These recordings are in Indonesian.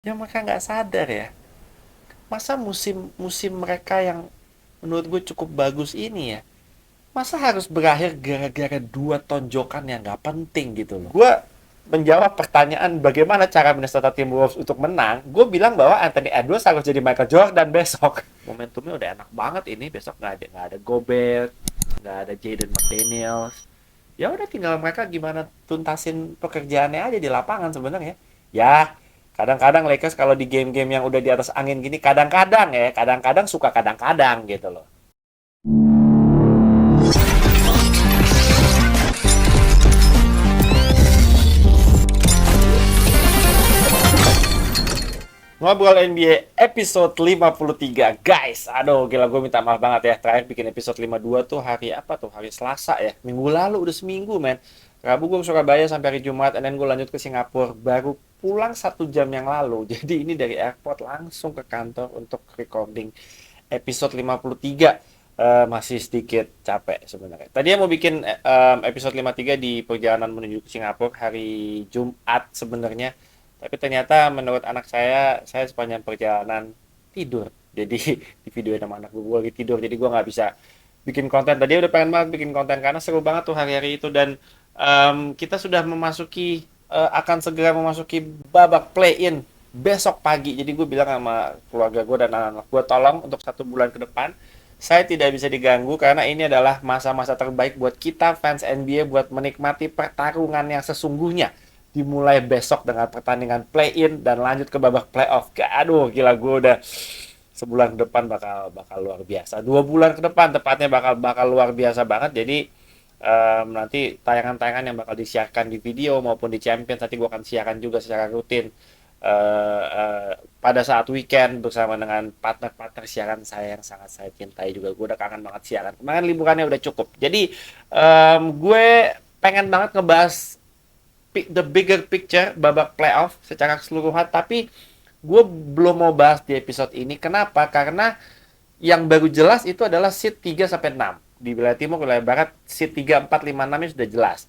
Yang mereka nggak sadar ya. Masa musim mereka yang menurut gue cukup bagus ini ya, masa harus berakhir gara-gara dua tonjokan yang nggak penting gitu loh. Gue menjawab pertanyaan bagaimana cara Minnesota Timberwolves untuk menang, gue bilang bahwa Anthony Edwards harus jadi Michael Jordan besok. Momentumnya udah enak banget ini, besok nggak ada Gobert, nggak ada Jaden McDaniels. Ya udah tinggal mereka gimana tuntasin pekerjaannya aja di lapangan sebenarnya. Ya, kadang-kadang Lakers kalau di game-game yang udah di atas angin gini, kadang-kadang suka kadang-kadang gitu loh. Ngobrol NBA episode 53. Guys, aduh gila gue minta maaf banget ya. Terakhir bikin episode 52 tuh hari apa tuh? Hari Selasa ya. Minggu lalu udah seminggu men. Rabu gue ke Surabaya sampai hari Jumat, dan gue lanjut ke Singapura. Baru pulang 1 jam yang lalu. Jadi ini dari airport langsung ke kantor untuk recording episode 53. Masih sedikit capek sebenarnya. Tadi mau bikin episode 53 di perjalanan menuju ke Singapura hari Jumat sebenarnya. Tapi ternyata menurut anak saya sepanjang perjalanan tidur. Jadi di video sama anak gue lagi tidur. Jadi gue nggak bisa bikin konten. Tadi udah pengen banget bikin konten karena seru banget tuh hari-hari itu. Dan kita sudah akan segera memasuki babak play-in besok pagi. Jadi gue bilang sama keluarga gue dan anak-anak gue, tolong untuk 1 bulan ke depan saya tidak bisa diganggu karena ini adalah masa-masa terbaik buat kita fans NBA buat menikmati pertarungan yang sesungguhnya, dimulai besok dengan pertandingan play-in dan lanjut ke babak playoff. Aduh, gila gue udah sebulan ke depan bakal bakal luar biasa. 2 bulan ke depan tepatnya bakal bakal luar biasa banget. Jadi nanti tayangan-tayangan yang bakal disiarkan di video maupun di Champions nanti gue akan siarkan juga secara rutin pada saat weekend bersama dengan partner-partner siaran saya yang sangat saya cintai juga. Gue udah kangen banget siaran. Kemarin liburannya udah cukup. Jadi gue pengen banget ngebahas the bigger picture babak playoff secara keseluruhan, tapi gue belum mau bahas di episode ini. Kenapa? Karena yang baru jelas itu adalah seat 3 sampai 6. Di wilayah timur, wilayah barat, seat 3 4 5 6 nya sudah jelas.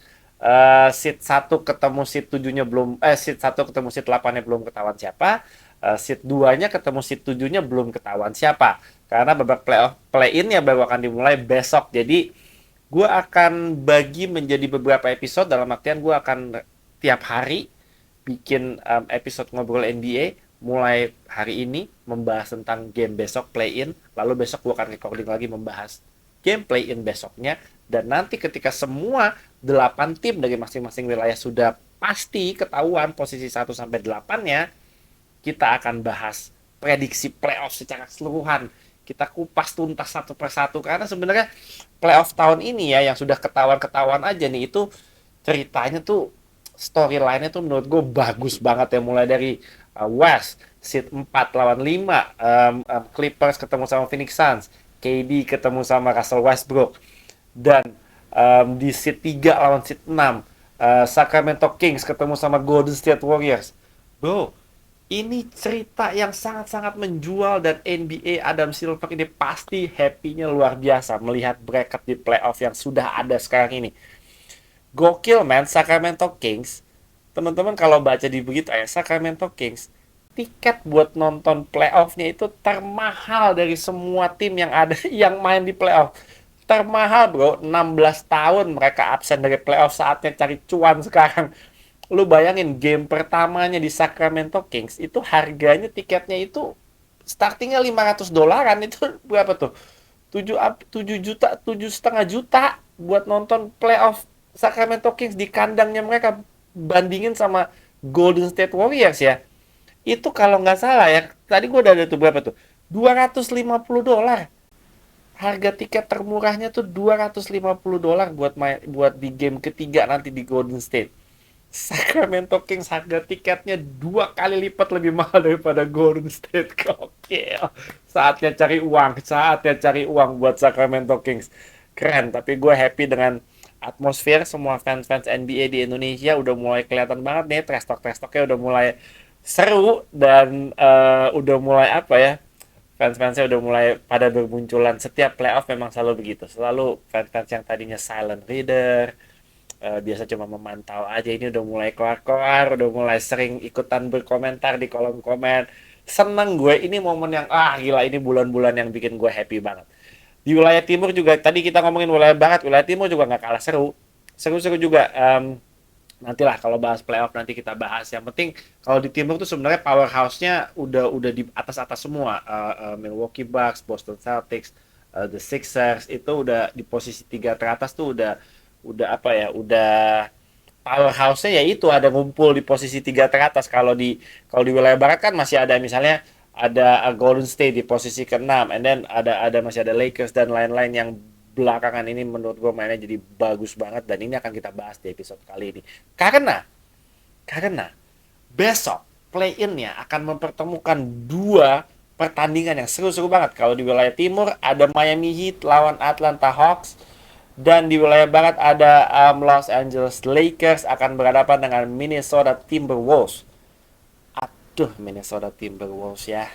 Seat 1 ketemu seat 7-nya belum, seat 1 ketemu seat 8-nya belum ketahuan siapa. Seat 2-nya ketemu seat 7-nya belum ketahuan siapa. Karena babak playoff play-in ya baru akan dimulai besok. Jadi gue akan bagi menjadi beberapa episode, dalam artian gue akan tiap hari bikin episode ngobrol NBA. Mulai hari ini membahas tentang game besok play-in, lalu besok gue akan recording lagi membahas game play-in besoknya, dan nanti ketika semua 8 tim dari masing-masing wilayah sudah pasti ketahuan posisi 1 sampai 8-nya, kita akan bahas prediksi playoff secara keseluruhan. Kita kupas tuntas satu persatu karena sebenarnya playoff tahun ini ya yang sudah ketahuan-ketahuan aja nih, itu ceritanya tuh, storyline-nya tuh menurut gue bagus banget ya, mulai dari West seed 4 lawan 5, Clippers ketemu sama Phoenix Suns, KD ketemu sama Russell Westbrook, dan di seed 3 lawan seed 6, Sacramento Kings ketemu sama Golden State Warriors. Bro, ini cerita yang sangat-sangat menjual, dan NBA Adam Silver ini pasti happy-nya luar biasa melihat bracket di playoff yang sudah ada sekarang ini. Gokil man, Sacramento Kings. Teman-teman kalau baca di berita ya, Sacramento Kings tiket buat nonton playoffnya itu termahal dari semua tim yang ada yang main di playoff. Termahal bro, 16 tahun mereka absen dari playoff, saatnya cari cuan sekarang. Lu bayangin game pertamanya di Sacramento Kings itu harganya tiketnya itu startingnya $500, itu berapa tuh? 7 juta, 7,5 juta buat nonton playoff Sacramento Kings di kandangnya mereka, bandingin sama Golden State Warriors ya. Itu kalau nggak salah ya, tadi gue udah ada tuh berapa tuh? $250. Harga tiket termurahnya tuh $250 buat di game ketiga nanti di Golden State. Sacramento Kings harga tiketnya 2 kali lipat lebih mahal daripada Golden State. Gokil. Saatnya cari uang buat Sacramento Kings. Keren, tapi gue happy dengan atmosfer semua fans-fans NBA di Indonesia udah mulai kelihatan banget nih, trash talknya udah mulai seru, dan udah mulai apa ya, fans-fansnya udah mulai pada bermunculan. Setiap playoff memang selalu begitu, selalu fans-fans yang tadinya silent reader, biasa cuma memantau aja, ini udah mulai keluar-keluar, udah mulai sering ikutan berkomentar di kolom komen. Seneng gue, ini momen yang gila, ini bulan-bulan yang bikin gue happy banget. Di wilayah timur juga, tadi kita ngomongin wilayah timur juga nggak kalah seru. Seru-seru juga. Nantilah kalau bahas playoff nanti kita bahas. Yang penting kalau di timur tuh sebenarnya powerhouse-nya udah di atas-atas semua. Milwaukee Bucks, Boston Celtics, the Sixers itu udah di posisi 3 teratas tuh udah apa ya? Udah powerhouse-nya ya itu ada ngumpul di posisi 3 teratas. Kalau di wilayah barat kan masih ada misalnya ada Golden State di posisi ke-6, and then ada masih ada Lakers dan lain-lain yang belakangan ini menurut gue mainnya jadi bagus banget, dan ini akan kita bahas di episode kali ini. Karena besok play-in-nya akan mempertemukan dua pertandingan yang seru-seru banget. Kalau di wilayah timur ada Miami Heat lawan Atlanta Hawks, dan di wilayah barat ada Los Angeles Lakers akan berhadapan dengan Minnesota Timberwolves. Aduh, Minnesota Timberwolves ya.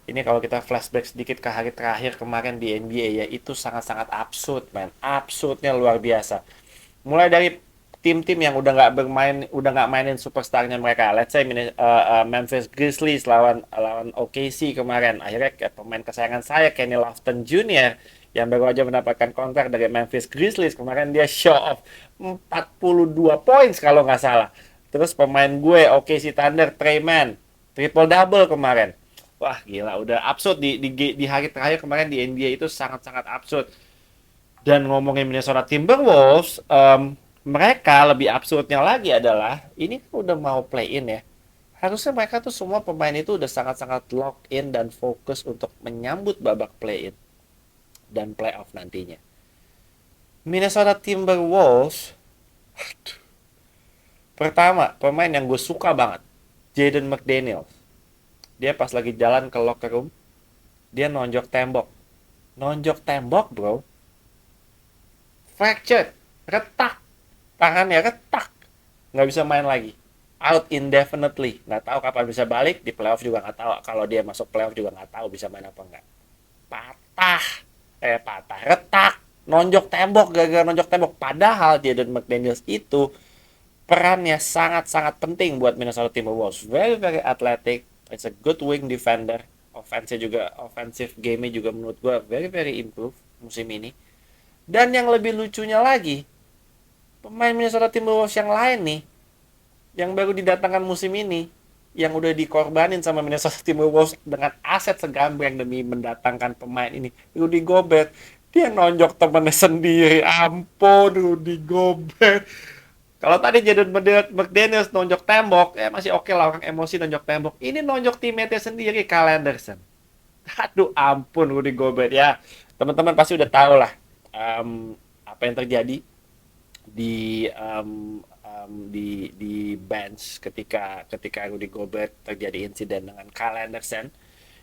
Ini kalau kita flashback sedikit ke hari terakhir kemarin di NBA ya, itu sangat-sangat absurd, man. Absurdnya luar biasa. Mulai dari tim-tim yang udah nggak mainin superstarnya mereka. Let's say Memphis Grizzlies lawan OKC kemarin. Akhirnya pemain kesayangan saya Kenny Lofton Jr. yang baru aja mendapatkan kontrak dari Memphis Grizzlies kemarin, dia show off 42 points kalau nggak salah. Terus pemain gue OKC Thunder Trey Mann triple double kemarin. Wah gila, udah absurd di hari terakhir kemarin di NBA itu sangat-sangat absurd. Dan ngomongin Minnesota Timberwolves, mereka lebih absurdnya lagi adalah ini kan udah mau play in ya. Harusnya mereka tuh semua pemain itu udah sangat-sangat lock in dan fokus untuk menyambut babak play in dan playoff nantinya. Minnesota Timberwolves, pertama pemain yang gue suka banget, Jaden McDaniels. Dia pas lagi jalan ke locker room, dia nonjok tembok. Nonjok tembok, bro. Fractured. Retak. Tangannya retak. Nggak bisa main lagi. Out indefinitely. Nggak tahu kapan bisa balik. Di playoff juga nggak tahu. Kalau dia masuk playoff juga nggak tahu bisa main apa nggak. Patah. Patah. Retak. Nonjok tembok. Gara-gara nonjok tembok. Padahal Jaden McDaniels itu perannya sangat-sangat penting buat Minnesota Timberwolves. Very, very athletic. It's a good wing defender. Offensive game-nya juga menurut gue very very improve musim ini. Dan yang lebih lucunya lagi, pemain Minnesota Timberwolves yang lain nih, yang baru didatangkan musim ini, yang udah dikorbanin sama Minnesota Timberwolves dengan aset segambreng demi mendatangkan pemain ini, Rudy Gobert. Dia nonjok temennya sendiri. Ampun, Rudy Gobert. Kalau tadi Jaden McDaniels nonjok tembok, masih oke lah, orang emosi nonjok tembok. Ini nonjok teammate sendiri, Kyle Anderson. Aduh ampun, Rudy Gobert ya. Teman-teman pasti udah tahu lah apa yang terjadi di di bench ketika Rudy Gobert terjadi insiden dengan Kyle Anderson.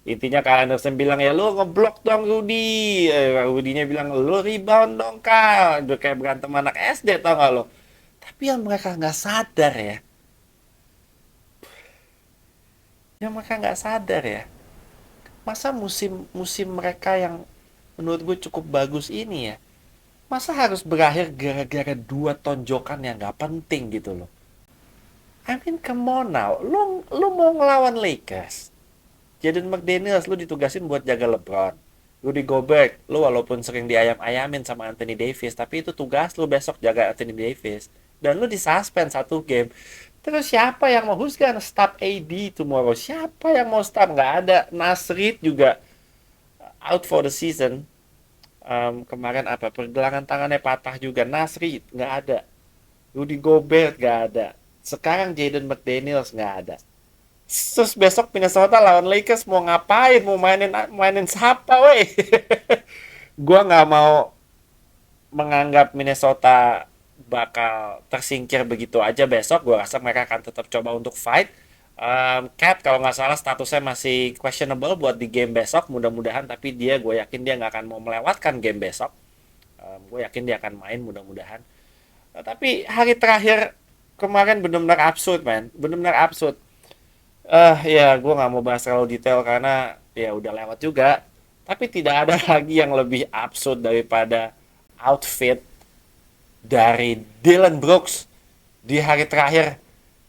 Intinya Kyle Anderson bilang, ya lu ngeblok dong Rudy. Rudy-nya bilang, lu rebound dong Kyle. Udah kayak berantem anak SD, tau gak lo? Tapi yang mereka nggak sadar ya, masa musim mereka yang menurut gue cukup bagus ini ya, masa harus berakhir gara-gara dua tonjokan yang nggak penting gitu loh. I mean come on now, lu mau ngelawan Lakers, Jaden McDaniels lu ditugasin buat jaga LeBron. Rudy Gobert, lu walaupun sering diayam-ayamin sama Anthony Davis, tapi itu tugas lu besok jaga Anthony Davis. Dan lu disuspend satu game. Terus siapa yang mau, who's gonna stop AD tomorrow? Siapa yang mau stop? Nggak ada. Nasrid juga out for the season. Kemarin apa? Pergelangan tangannya patah juga. Nasrid nggak ada. Rudy Gobert nggak ada. Sekarang Jaden McDaniels nggak ada. Terus besok Minnesota lawan Lakers mau ngapain? Mau mainin siapa, weh? Gua nggak mau menganggap Minnesota bakal tersingkir begitu aja besok. Gue rasa mereka akan tetap coba untuk fight. Cat kalau nggak salah statusnya masih questionable buat di game besok. Mudah-mudahan, tapi gue yakin dia nggak akan mau melewatkan game besok. Gue yakin dia akan main mudah-mudahan. Tapi hari terakhir kemarin benar-benar absurd, man. Benar-benar absurd. Ya gue nggak mau bahas terlalu detail karena ya udah lewat juga. Tapi tidak ada lagi yang lebih absurd daripada outfit dari Dylan Brooks di hari terakhir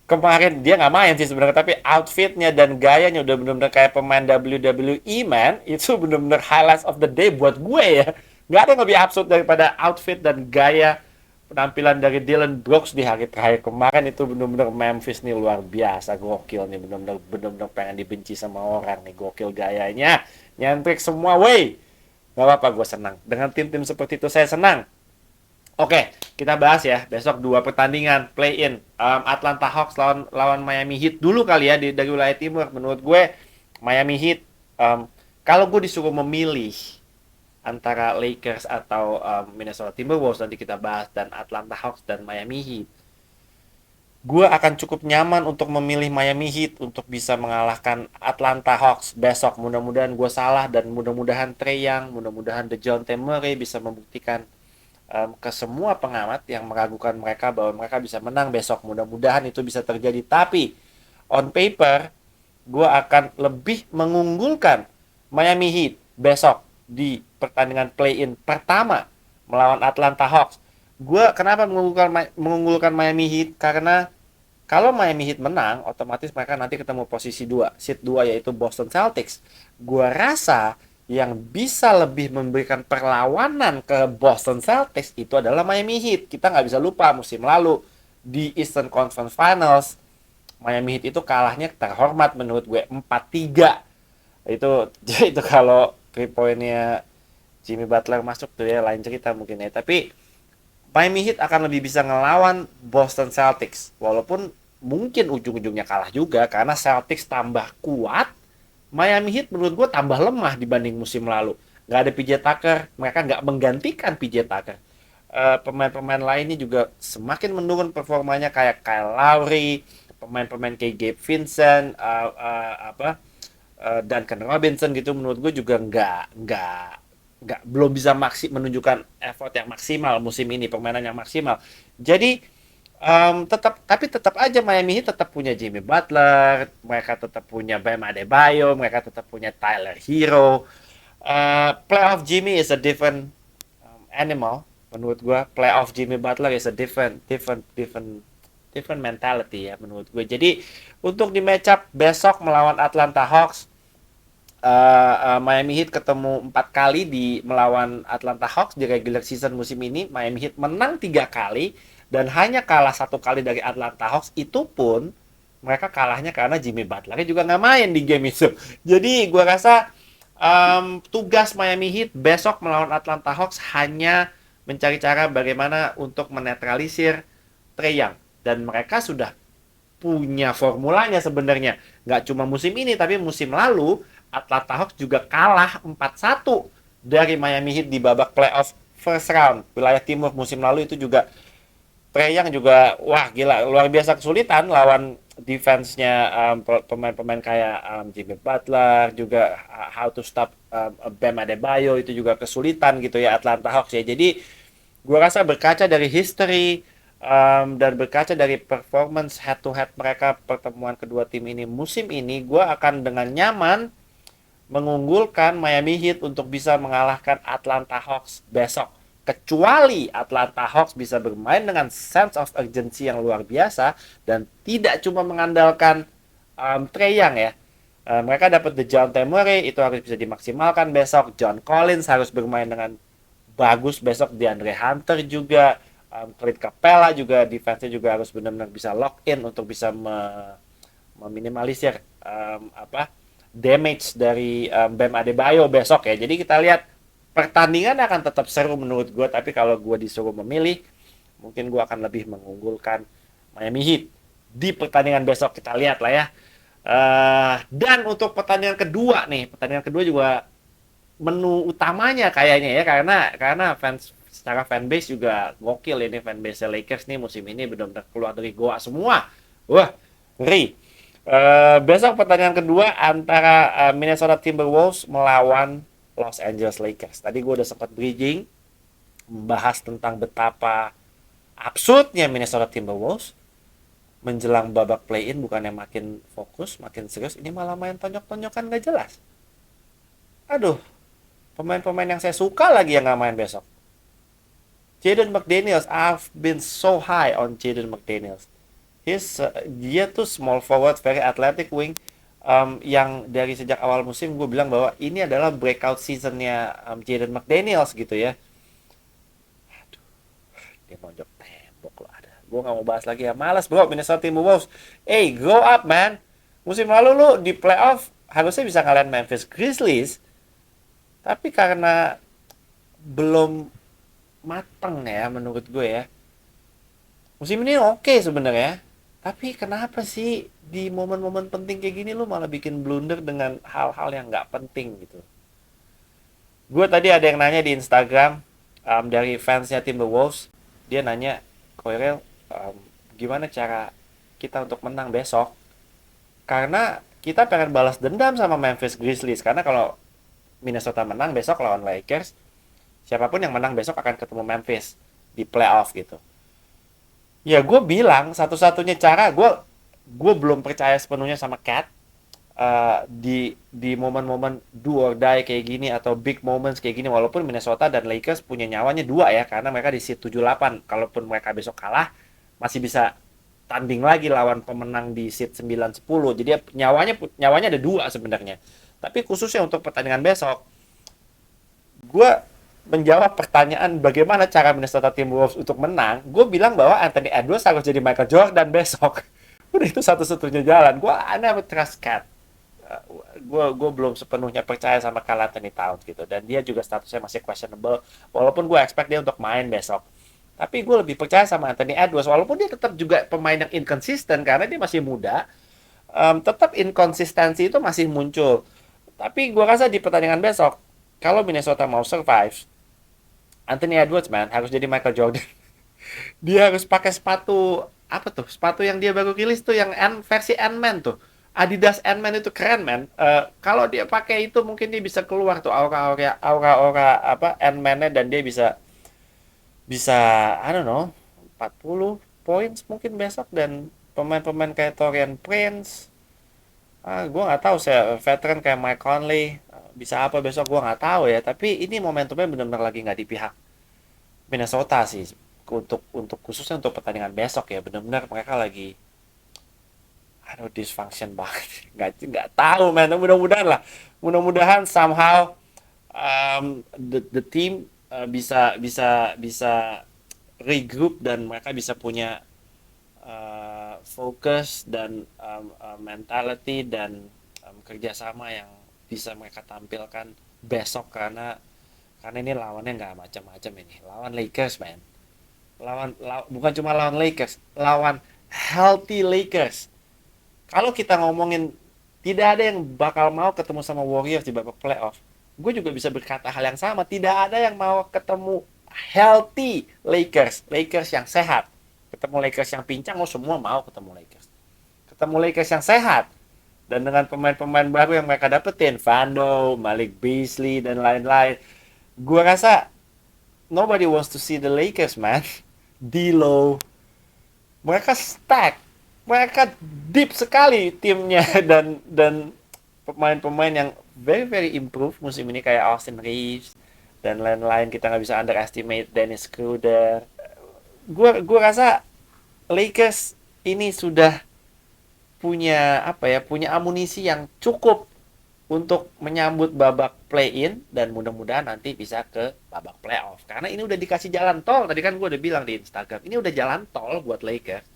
kemarin. Dia nggak main sih sebenarnya, tapi outfitnya dan gayanya udah bener-bener kayak pemain WWE, man. Itu bener-bener highlights of the day buat gue ya. Nggak ada yang lebih absurd daripada outfit dan gaya penampilan dari Dylan Brooks di hari terakhir kemarin. Itu bener-bener Memphis nih luar biasa, gokil nih, bener-bener pengen dibenci sama orang nih, gokil gayanya, nyentrik semua, wey. Gak apa-apa, gue senang dengan tim-tim seperti itu, saya senang. Oke, kita bahas ya besok dua pertandingan play-in. Atlanta Hawks lawan lawan Miami Heat dulu kali ya dari wilayah timur. Menurut gue Miami Heat, kalau gue disuruh memilih antara Lakers atau Minnesota Timberwolves, nanti kita bahas, dan Atlanta Hawks dan Miami Heat, gue akan cukup nyaman untuk memilih Miami Heat untuk bisa mengalahkan Atlanta Hawks besok. Mudah-mudahan gue salah, dan mudah-mudahan Trae Young, mudah-mudahan DeJounte Murray bisa membuktikan ke semua pengamat yang meragukan mereka bahwa mereka bisa menang besok. Mudah-mudahan itu bisa terjadi. Tapi on paper, gue akan lebih mengunggulkan Miami Heat besok di pertandingan play-in pertama melawan Atlanta Hawks. Gue kenapa mengunggulkan Miami Heat? Karena kalau Miami Heat menang, otomatis mereka nanti ketemu posisi 2, seed 2, yaitu Boston Celtics. Gua rasa yang bisa lebih memberikan perlawanan ke Boston Celtics itu adalah Miami Heat. Kita nggak bisa lupa musim lalu di Eastern Conference Finals, Miami Heat itu kalahnya terhormat menurut gue 4-3. Itu itu kalau 3 poinnya Jimmy Butler masuk tuh ya lain cerita mungkin ya. Tapi Miami Heat akan lebih bisa ngelawan Boston Celtics. Walaupun mungkin ujung-ujungnya kalah juga karena Celtics tambah kuat. Miami Heat menurut gue tambah lemah dibanding musim lalu. Nggak ada PJ Tucker, mereka nggak menggantikan PJ Tucker. Pemain-pemain lainnya juga semakin menurun performanya, kayak Kyle Lowry, pemain-pemain kayak Gabe Vincent, Duncan Robinson gitu. Menurut gue juga nggak belum bisa menunjukkan effort yang maksimal musim ini, permainan yang maksimal. Jadi tetap aja Miami Heat tetap punya Jimmy Butler, mereka tetap punya Bam Adebayo, mereka tetap punya Tyler Hero. Playoff Jimmy is a different animal menurut gue. Playoff Jimmy Butler is a different mentality ya menurut gue. Jadi untuk di match up besok melawan Atlanta Hawks, Miami Heat ketemu 4 kali di melawan Atlanta Hawks di regular season musim ini. Miami Heat menang 3 kali dan hanya kalah 1 kali dari Atlanta Hawks. Itu pun mereka kalahnya karena Jimmy Butler juga nggak main di game itu. Jadi gue rasa tugas Miami Heat besok melawan Atlanta Hawks hanya mencari cara bagaimana untuk menetralisir Trae Young. Dan mereka sudah punya formulanya sebenarnya. Nggak cuma musim ini, tapi musim lalu Atlanta Hawks juga kalah 4-1 dari Miami Heat di babak playoff first round wilayah timur musim lalu. Itu juga Trae Young juga wah gila, luar biasa kesulitan lawan defense-nya pemain-pemain kayak Jimmy Butler, juga how to stop Bam Adebayo, itu juga kesulitan gitu ya Atlanta Hawks ya. Jadi gua rasa berkaca dari history dan berkaca dari performance head to head mereka pertemuan kedua tim ini musim ini, gua akan dengan nyaman mengunggulkan Miami Heat untuk bisa mengalahkan Atlanta Hawks besok. Kecuali Atlanta Hawks bisa bermain dengan sense of urgency yang luar biasa dan tidak cuma mengandalkan Trae Young ya. Mereka dapat DeJounte Murray, itu harus bisa dimaksimalkan besok. John Collins harus bermain dengan bagus besok. DeAndre Hunter juga, Clint Capella juga, defense-nya juga harus benar-benar bisa lock in untuk bisa meminimalisir damage dari Bam Adebayo besok ya. Jadi kita lihat pertandingan akan tetap seru menurut gue. Tapi kalau gue disuruh memilih, mungkin gue akan lebih mengunggulkan Miami Heat di pertandingan besok. Kita lihat lah ya. Dan untuk pertandingan kedua nih, pertandingan kedua juga menu utamanya kayaknya ya, karena fans secara fanbase juga gokil ini. Fanbase Lakers nih musim ini benar-benar keluar dari goa semua. Wah, ngeri. Besok pertandingan kedua antara Minnesota Timberwolves melawan Los Angeles Lakers. Tadi gue udah sempat bridging membahas tentang betapa absurdnya Minnesota Timberwolves menjelang babak play-in. Bukannya makin fokus, makin serius, ini malah main tonjok-tonjokan gak jelas. Aduh, pemain-pemain yang saya suka lagi yang gak main besok. Jaden McDaniels, I've been so high on Jaden McDaniels. Dia tuh small forward, very athletic wing, yang dari sejak awal musim gue bilang bahwa ini adalah breakout seasonnya Jaden McDaniels gitu ya. Dia nonjok tembok loh, ada. Gue nggak mau bahas lagi ya, malas bro. Minnesota Timberwolves, hey, grow up man. Musim lalu lu di playoff harusnya bisa ngalahin Memphis Grizzlies, tapi karena belum mateng ya menurut gue ya. Musim ini oke sebenarnya, tapi kenapa sih di momen-momen penting kayak gini lu malah bikin blunder dengan hal-hal yang nggak penting gitu. Gue tadi ada yang nanya di Instagram, dari fansnya Timberwolves. Dia nanya, Koirel, gimana cara kita untuk menang besok? Karena kita pengen balas dendam sama Memphis Grizzlies. Karena kalau Minnesota menang besok lawan Lakers, siapapun yang menang besok akan ketemu Memphis di playoff gitu. Ya gue bilang satu-satunya cara, gue belum percaya sepenuhnya sama Cat, di momen-momen do or die kayak gini atau big moments kayak gini, walaupun Minnesota dan Lakers punya nyawanya dua ya, karena mereka di seat 7-8, kalaupun mereka besok kalah masih bisa tanding lagi lawan pemenang di seat 9-10, jadi nyawanya nyawanya ada dua sebenarnya. Tapi khususnya untuk pertandingan besok, gue menjawab pertanyaan bagaimana cara Minnesota Timberwolves untuk menang, gue bilang bahwa Anthony Edwards harus jadi Michael Jordan besok. Udah itu satu-satunya jalan. Gue never trust Cat. Gue belum sepenuhnya percaya sama Karl Anthony Towns gitu, dan dia juga statusnya masih questionable, walaupun gue expect dia untuk main besok. Tapi gue lebih percaya sama Anthony Edwards, walaupun dia tetap juga pemain yang inconsistent karena dia masih muda. Tetap inkonsistensi itu masih muncul. Tapi gue rasa di pertandingan besok, kalau Minnesota mau survive, Anthony Edwards man harus jadi Michael Jordan. Dia harus pakai sepatu apa tuh? Sepatu yang dia baru rilis tuh yang versi Ant-Man tuh. Adidas Ant-Man itu keren man. Kalau dia pakai itu mungkin dia bisa keluar tuh aura-aura apa Ant-Man-nya, dan dia bisa bisa I don't know 40 points mungkin besok, dan pemain-pemain kayak Torian Prince, gue nggak tahu, saya veteran kayak Mike Conley, bisa apa besok gue nggak tahu ya. Tapi ini momentumnya benar-benar lagi nggak di pihak Minnesota sih, untuk khususnya untuk pertandingan besok ya. Benar-benar mereka lagi aduh dysfunction banget. Nggak tahu man, mudah-mudahan lah, mudah-mudahan somehow the team bisa bisa bisa regroup, dan mereka bisa punya fokus dan mentality dan kerjasama yang bisa mereka tampilkan besok. Karena ini lawannya nggak macam-macam, ini lawan Lakers man. Bukan cuma lawan Lakers, lawan healthy Lakers. Kalau kita ngomongin tidak ada yang bakal mau ketemu sama Warriors di babak playoff, gue juga bisa berkata hal yang sama. Tidak ada yang mau ketemu healthy Lakers, Lakers yang sehat. Ketemu Lakers yang pincang, lo semua mau ketemu Lakers. Ketemu Lakers yang sehat, dan dengan pemain-pemain baru yang mereka dapetin, Vando, Malik Beasley, dan lain-lain, gue rasa nobody wants to see the Lakers man. D'Lo, mereka stack, mereka deep sekali timnya, dan pemain-pemain yang very very improve musim ini kayak Austin Reeves dan lain-lain. Kita nggak bisa underestimate Dennis Schroeder. Gue rasa Lakers ini sudah punya apa ya, punya amunisi yang cukup untuk menyambut babak play-in, dan mudah-mudahan nanti bisa ke babak playoff. Karena ini udah dikasih jalan tol. Tadi kan gue udah bilang di Instagram, ini udah jalan tol buat Lakers.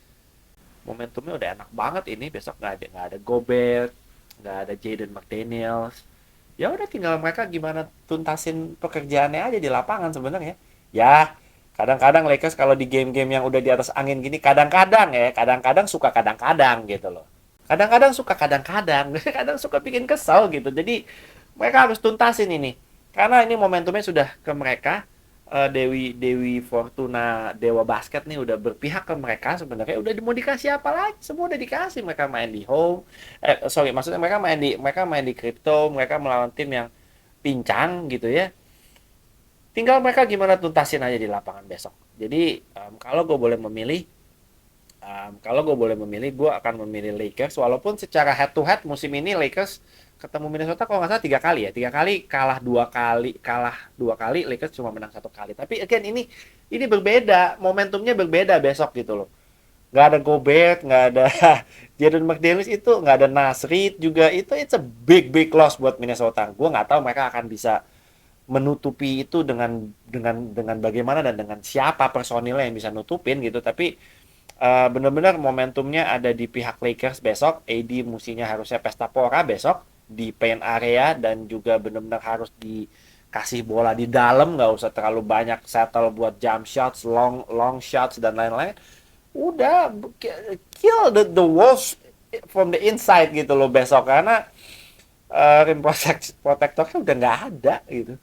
Momentumnya udah enak banget ini. Besok nggak ada Gobert, nggak ada Jaden McDaniels. Ya udah tinggal mereka gimana tuntasin pekerjaannya aja di lapangan sebenarnya. Ya, kadang-kadang Lakers kalau di game-game yang udah di atas angin gini, kadang-kadang suka kadang-kadang gitu loh. Kadang-kadang suka kadang-kadang, kadang suka bikin kesel gitu. Jadi mereka harus tuntasin ini. Karena ini momentumnya sudah ke mereka. Dewi Dewi Fortuna Dewa Basket nih udah berpihak ke mereka sebenarnya. Udah mau dikasih apa lagi? Semua udah dikasih. Mereka main di home. Sorry, maksudnya mereka main di crypto. Mereka melawan tim yang pincang gitu ya. Tinggal mereka gimana tuntasin aja di lapangan besok. Jadi kalau gue boleh memilih, Kalau gue boleh memilih, gue akan memilih Lakers. Walaupun secara head to head musim ini Lakers ketemu Minnesota kalau nggak salah 3 kali ya, 3 kali kalah 2 kali, Lakers cuma menang 1 kali. Tapi again ini berbeda, momentumnya berbeda besok gitu loh. Nggak ada Gobert, nggak ada Jaden McDaniels, itu nggak ada Nasrid juga, itu it's a big loss buat Minnesota. Gue nggak tahu mereka akan bisa menutupi itu dengan bagaimana dan dengan siapa personilnya yang bisa nutupin gitu. Tapi benar-benar momentumnya ada di pihak Lakers besok. AD musinya harusnya pesta pora besok di paint area, dan juga benar-benar harus dikasih bola di dalam, nggak usah terlalu banyak settle buat jump shots, long long shots dan lain-lain. Udah kill the Wolves from the inside gitu loh besok, karena rim protectornya udah nggak ada gitu.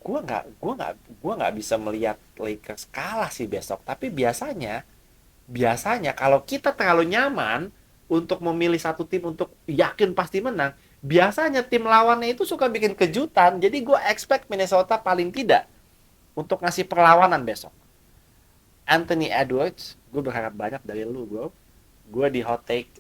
Gua nggak bisa melihat Lakers kalah sih besok. Tapi biasanya kalau kita terlalu nyaman untuk memilih satu tim untuk yakin pasti menang, biasanya tim lawannya itu suka bikin kejutan. Jadi gue expect Minnesota paling tidak untuk ngasih perlawanan besok. Anthony Edwards, gue berharap banyak dari lu, bro. Gue di hot take,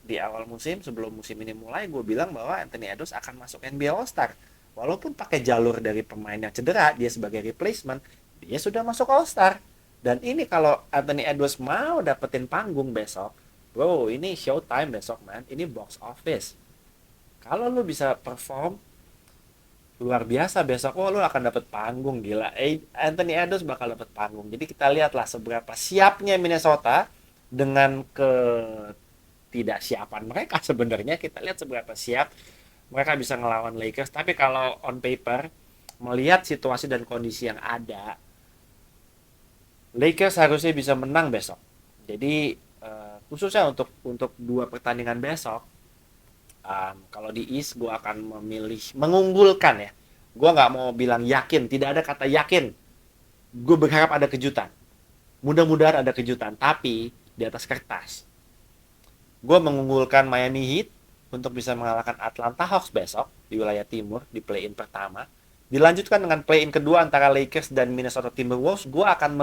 di awal musim, sebelum musim ini mulai, gue bilang bahwa Anthony Edwards akan masuk NBA All Star. Walaupun pakai jalur dari pemain yang cedera, dia sebagai replacement, dia sudah masuk All Star. Dan ini kalau Anthony Edwards mau dapetin panggung besok, bro, ini showtime besok, man. Ini box office. Kalau lu bisa perform luar biasa besok, oh lu akan dapet panggung, gila. Anthony Edwards bakal dapet panggung. Jadi kita lihatlah seberapa siapnya Minnesota dengan ketidaksiapan mereka. Sebenarnya kita lihat seberapa siap mereka bisa ngelawan Lakers. Tapi kalau on paper, melihat situasi dan kondisi yang ada, Lakers harusnya bisa menang besok. Jadi khususnya untuk 2 pertandingan besok, kalau di East gue akan memilih mengunggulkan ya. Gue nggak mau bilang yakin, tidak ada kata yakin. Gue berharap ada kejutan. Mudah-mudahan ada kejutan, tapi di atas kertas. Gue mengunggulkan Miami Heat untuk bisa mengalahkan Atlanta Hawks besok di wilayah timur di play-in pertama. Dilanjutkan dengan play-in kedua antara Lakers dan Minnesota Timberwolves. Gue akan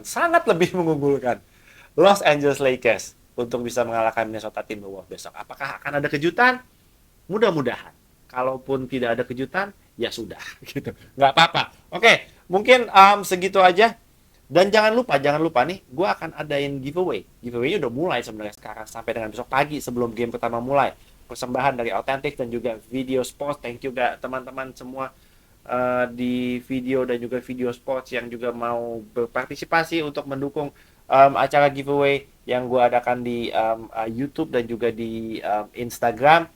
sangat lebih mengunggulkan Los Angeles Lakers untuk bisa mengalahkan Minnesota Timberwolves besok. Apakah akan ada kejutan? Mudah-mudahan. Kalaupun tidak ada kejutan, ya sudah gitu. Nggak apa-apa. Oke, mungkin segitu aja. Dan jangan lupa nih, gue akan adain giveaway. Giveaway-nya udah mulai sebenarnya sekarang sampai dengan besok pagi sebelum game pertama mulai. Persembahan dari Authentic dan juga Video Sports. Thank you gak teman-teman semua di video dan juga Video Sports yang juga mau berpartisipasi untuk mendukung acara giveaway yang gue adakan di YouTube dan juga di Instagram.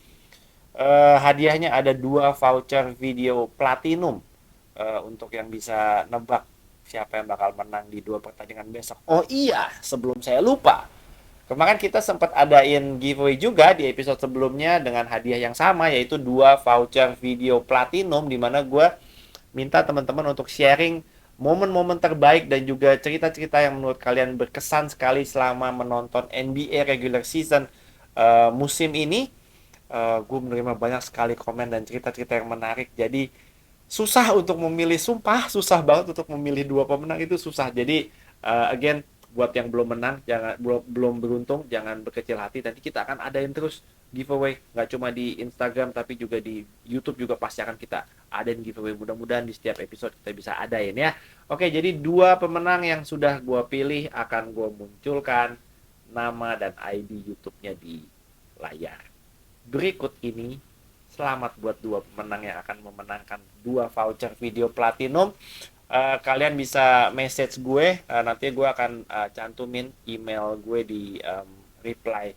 Hadiahnya ada 2 voucher video platinum untuk yang bisa nebak siapa yang bakal menang di 2 pertandingan besok. Oh iya, sebelum saya lupa, kemarin kita sempat adain giveaway juga di episode sebelumnya dengan hadiah yang sama, yaitu 2 voucher video platinum, di mana gue minta teman-teman untuk sharing momen-momen terbaik dan juga cerita-cerita yang menurut kalian berkesan sekali selama menonton NBA regular season musim ini. Gue menerima banyak sekali komen dan cerita-cerita yang menarik. Jadi susah untuk memilih, sumpah susah banget untuk memilih 2 pemenang, itu susah. Jadi again, buat yang belum menang, jangan belum beruntung, jangan berkecil hati. Nanti kita akan adain terus giveaway, nggak cuma di Instagram tapi juga di YouTube juga pasti akan kita adain giveaway. Mudah-mudahan di setiap episode kita bisa adain ya. Oke, jadi 2 pemenang yang sudah gue pilih akan gue munculkan nama dan ID YouTube-nya di layar berikut ini. Selamat buat 2 pemenang yang akan memenangkan 2 voucher video platinum. Kalian bisa message gue, nanti gue akan cantumin email gue di reply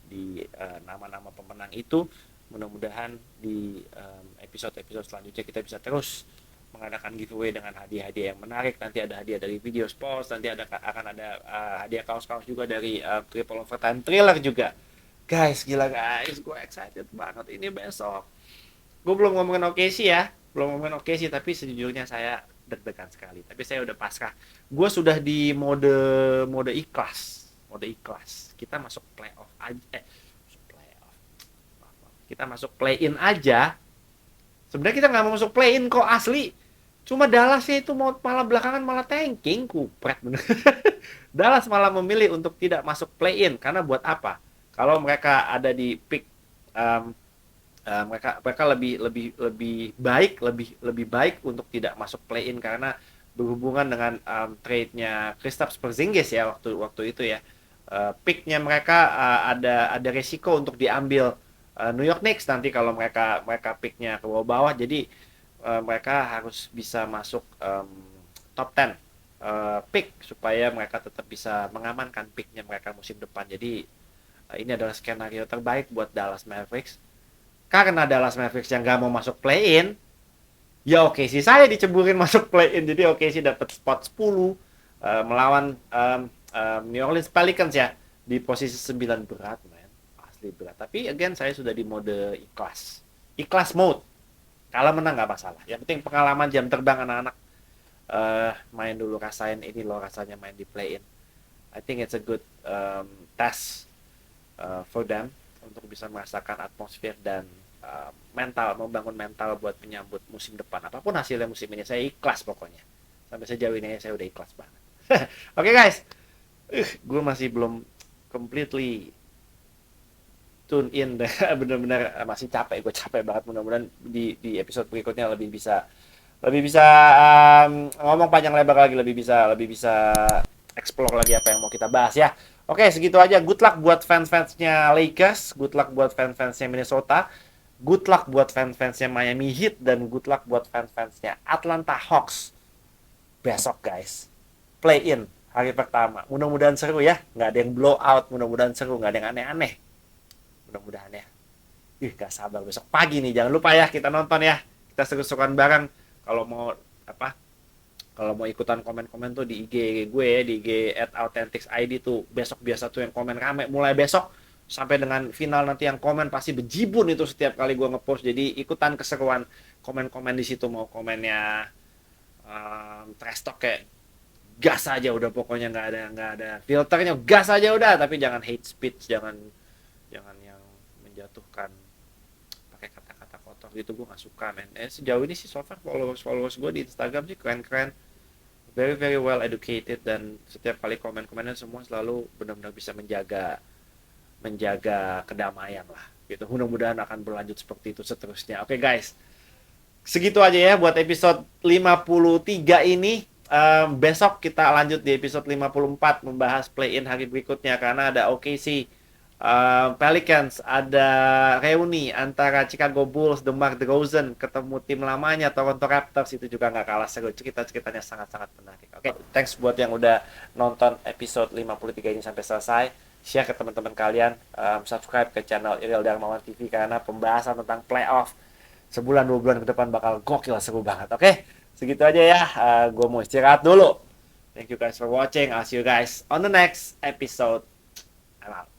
di nama-nama pemenang itu. Mudah-mudahan di episode-episode selanjutnya kita bisa terus mengadakan giveaway dengan hadiah-hadiah yang menarik. Nanti ada hadiah dari Video Sports, nanti akan ada hadiah kaos-kaos juga dari Triple Overtime Thriller juga. Guys, gila guys, gue excited banget ini besok. Gue belum ngomongin OKC ya, tapi sejujurnya saya deg-degan sekali. Tapi saya udah pasrah. Gue sudah di mode ikhlas, Kita masuk playoff aja, kita masuk play-in aja. Sebenarnya kita nggak mau masuk play-in kok, asli. Cuma Dallasnya itu mau malah belakangan malah tanking, kupret bener. Dallas malah memilih untuk tidak masuk play-in karena buat apa? Kalau mereka ada di pick um, mereka mereka lebih lebih lebih baik lebih baik untuk tidak masuk play-in karena berhubungan dengan trade-nya Kristaps Porzingis ya waktu waktu itu ya. Pick-nya mereka ada resiko untuk diambil New York Knicks nanti kalau mereka mereka pick-nya ke bawah-bawah. Jadi mereka harus bisa masuk top 10 pick supaya mereka tetap bisa mengamankan picknya mereka musim depan. Jadi ini adalah skenario terbaik buat Dallas Mavericks. Karena Dallas Mavericks yang nggak mau masuk play-in, ya oke sih saya diceburin masuk play-in. Jadi oke sih dapat spot 10 melawan New Orleans Pelicans ya di posisi 9 berat, man. Asli berat. Tapi again saya sudah di mode ikhlas. Ikhlas mode. Kalau menang nggak masalah. Yang penting pengalaman jam terbang anak-anak main dulu rasain ini loh rasanya main di play-in. I think it's a good test for them untuk bisa merasakan atmosfer dan mental, membangun mental buat menyambut musim depan. Apapun hasilnya musim ini, saya ikhlas pokoknya. Sampai sejauh ini saya udah ikhlas banget. Oke guys, gue masih belum completely tune in deh. Bener-bener masih capek, gue capek banget. Mudah-mudahan di episode berikutnya lebih bisa ngomong panjang lebar lagi, lebih bisa explore lagi apa yang mau kita bahas ya. Oke, segitu aja. Good luck buat fans-fansnya Lakers, good luck buat fans-fansnya Minnesota, good luck buat fans-fansnya Miami Heat, dan good luck buat fans-fansnya Atlanta Hawks. Besok guys, play in hari pertama. Mudah-mudahan seru ya, nggak ada yang blow out, mudah-mudahan seru, nggak ada yang aneh-aneh. Mudah-mudahan ya. Gak sabar besok pagi nih, jangan lupa ya kita nonton ya. Kita seru-seruan bareng. Kalau mau apa? Kalau mau ikutan komen-komen tuh di IG gue, di IG @authenticsID tuh besok biasa tuh yang komen rame. Mulai besok sampai dengan final nanti yang komen pasti bejibun itu setiap kali gue ngepost. Jadi ikutan keseruan komen-komen di situ, mau komennya trash talk kayak gas aja udah, pokoknya nggak ada filternya, gas aja udah, tapi jangan hate speech, jangan jangan yang menjatuhkan pakai kata-kata kotor gitu, gue nggak suka men. Sejauh ini sih so far followers gue di Instagram sih keren-keren, very very well educated, dan setiap kali komen-komennya semua selalu benar-benar bisa menjaga menjaga kedamaian lah gitu. Mudah-mudahan akan berlanjut seperti itu seterusnya. Oke guys, segitu aja ya buat episode 53 ini. Besok kita lanjut di episode 54 membahas play-in hari berikutnya karena ada OKC Pelicans, ada reuni antara Chicago Bulls, DeMar DeRozan ketemu tim lamanya Toronto Raptors, itu juga nggak kalah seru, ceritanya sangat-sangat menarik. Oke, thanks buat yang udah nonton episode 53 ini sampai selesai. Share ke teman-teman kalian, subscribe ke channel Iriel Darmawan TV karena pembahasan tentang playoff sebulan 2 bulan ke depan bakal gokil, seru banget. Oke, segitu aja ya. Gue mau istirahat dulu. Thank you guys for watching. I'll see you guys on the next episode. I'm out.